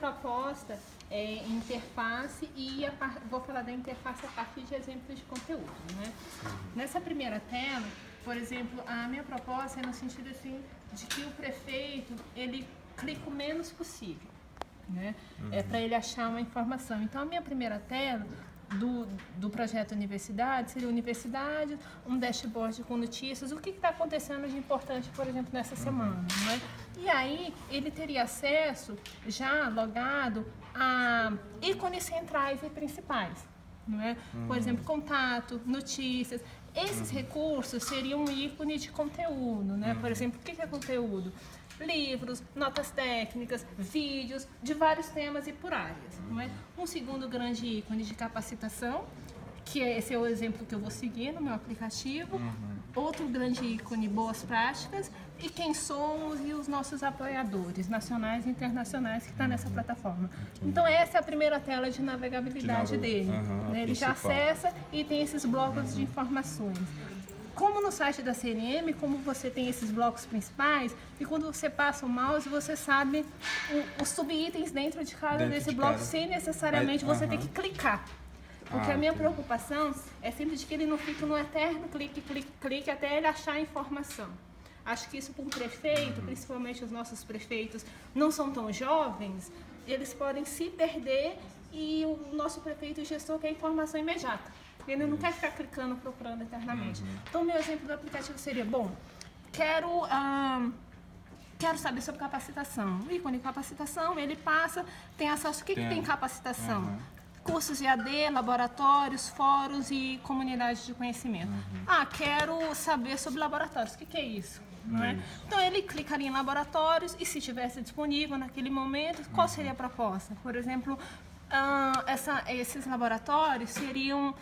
proposta é interface e vou falar da interface a partir de exemplos de conteúdo, né? Nessa primeira tela, por exemplo, a minha proposta é no sentido assim, de que o prefeito ele clica o menos possível, né? É para ele achar uma informação. Então, a minha primeira tela do projeto Universidade seria Universidade, um dashboard com notícias, o que está acontecendo de importante, por exemplo, nessa semana, né? E aí ele teria acesso já logado a ícones centrais e principais, não é? Por exemplo, contato, notícias. Esses recursos seriam um ícone de conteúdo, né? Por exemplo, o que é conteúdo? Livros, notas técnicas, vídeos de vários temas e por áreas, não é? Um segundo grande ícone de capacitação, que esse é o exemplo que eu vou seguir no meu aplicativo. Outro grande ícone, boas práticas, e quem somos e os nossos apoiadores nacionais e internacionais que estão nessa plataforma. Então essa é a primeira tela de navegabilidade dele, né? Ele já acessa e tem esses blocos de informações. Como no site da CNM, como você tem esses blocos principais, e quando você passa o mouse, você sabe os subitens dentro de cada desse bloco, sem necessariamente você ter que clicar. Porque a minha preocupação é sempre de que ele não fique no eterno clique, clique, clique, até ele achar a informação. Acho que isso para um prefeito, principalmente os nossos prefeitos, não são tão jovens, eles podem se perder e o nosso prefeito gestor quer informação imediata. Ele não quer ficar clicando, procurando eternamente. Então, meu exemplo do aplicativo seria, bom, quero saber sobre capacitação. O ícone de capacitação, ele passa, tem acesso. O que tem capacitação? Cursos de AD, laboratórios, fóruns e comunidades de conhecimento. Quero saber sobre laboratórios. O que é isso? Não é? Então, ele clicaria em laboratórios e, se estivesse disponível naquele momento, qual seria a proposta? Por exemplo, esses laboratórios seriam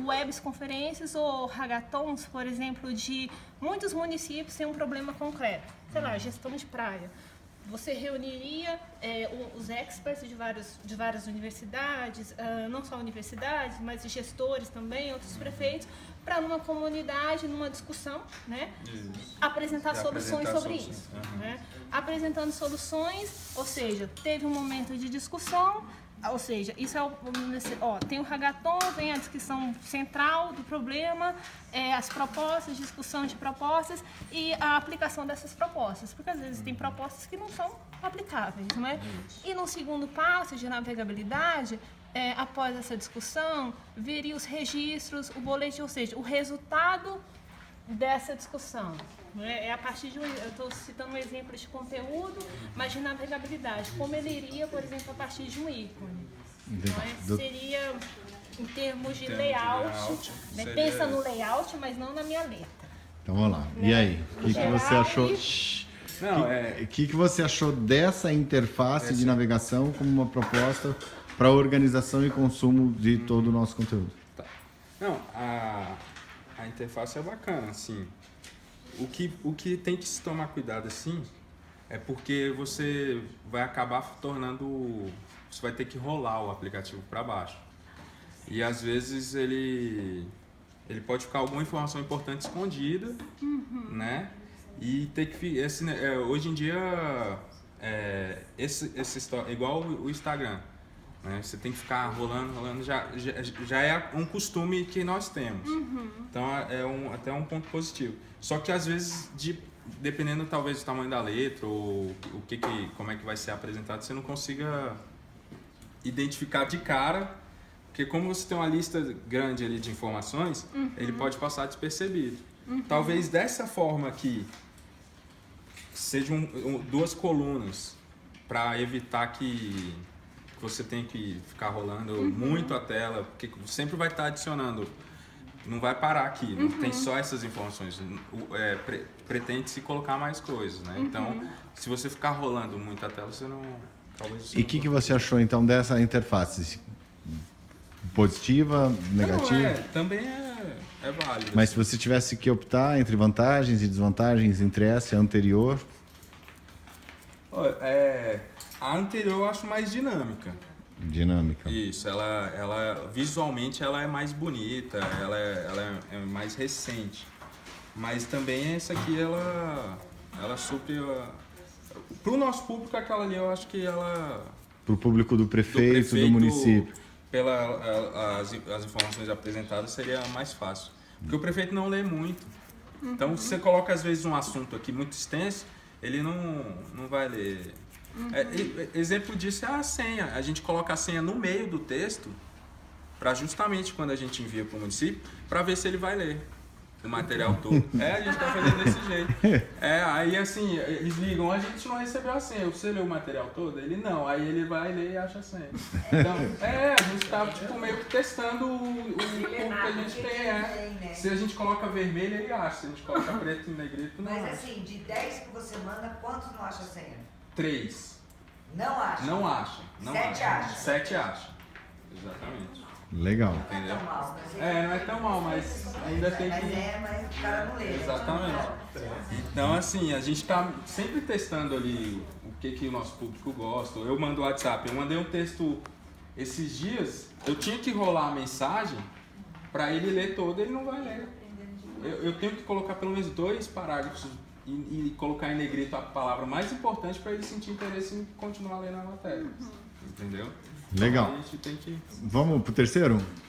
webs conferências ou hackathons, por exemplo, de muitos municípios sem um problema concreto. Sei lá, gestão de praia. Você reuniria os experts de várias universidades, não só universidades, mas gestores também, outros prefeitos, para numa comunidade, numa discussão, né? Apresentar soluções sobre isso. Né? Apresentando soluções, ou seja, teve um momento de discussão, ou seja, isso tem o hackathon, vem a discussão central do problema, as propostas, discussão de propostas e a aplicação dessas propostas, porque às vezes tem propostas que não são aplicáveis, não é? E no segundo passo de navegabilidade, após essa discussão, viria os registros, o boletim, ou seja, o resultado dessa discussão. É a partir de eu estou citando um exemplo de conteúdo, mas de navegabilidade, como ele iria, por exemplo, a partir de um ícone. Seria em termos de layout, né? Pensa no layout, mas não na minha letra. Então vamos lá. E aí, o que você achou? O que você achou dessa interface de navegação como uma proposta para organização e consumo de todo o nosso conteúdo? Tá. Não, a interface é bacana, assim. O que tem que se tomar cuidado, assim, é porque você vai acabar tornando... Você vai ter que rolar o aplicativo para baixo. E às vezes ele pode ficar alguma informação importante escondida, né? E ter que... hoje em dia, igual o Instagram, né? Você tem que ficar rolando, já é um costume que nós temos. Então é até um ponto positivo. Só que às vezes, dependendo talvez do tamanho da letra ou como é que vai ser apresentado, você não consiga identificar de cara, porque como você tem uma lista grande ali de informações, ele pode passar despercebido. Talvez dessa forma aqui, sejam duas colunas, para evitar que você tenha que ficar rolando muito a tela, porque sempre vai estar adicionando, não vai parar aqui, não tem só essas informações, pretende-se colocar mais coisas, né? Então, se você ficar rolando muito a tela, você não... E o que você achou então dessa interface? Positiva, negativa? Também é válido. Mas se você tivesse que optar entre vantagens e desvantagens entre essa e a anterior? A anterior eu acho mais dinâmica. Dinâmica. Isso, ela visualmente ela é mais bonita, ela é mais recente. Mas também essa aqui ela supre... Pro nosso público, aquela ali eu acho que ela o público do prefeito, do município. Pelas informações apresentadas seria mais fácil. Porque o prefeito não lê muito. Então, se você coloca às vezes um assunto aqui muito extenso, ele não vai ler. Exemplo disso é a senha. A gente coloca a senha no meio do texto para justamente quando a gente envia para o município, para ver se ele vai ler o material todo. A gente está fazendo desse jeito. Aí assim, eles ligam, a gente não recebeu a senha. Você leu o material todo? Ele não. Aí ele vai ler e acha a senha. Então, a gente está tipo, meio que testando o como que a gente tem. Se a gente coloca vermelho, ele acha. Se a gente coloca preto e negrito, não acha. Mas assim, de 10 que você manda, quantos não acham a senha? 3. Não acha? Não acha. 7 acha. 7 acha. Exatamente. Legal. Entendeu? Não é tão mal, mas ainda tem que... Mas o cara não lê. Exatamente. Então, assim, a gente está sempre testando ali o que o nosso público gosta. Eu mando o WhatsApp. Eu mandei um texto esses dias, eu tinha que rolar a mensagem para ele ler todo, ele não vai ler. Eu tenho que colocar pelo menos 2 parágrafos e colocar em negrito a palavra mais importante para ele sentir interesse em continuar lendo a matéria. Entendeu? Legal. Então, a gente tem que... Vamos pro terceiro?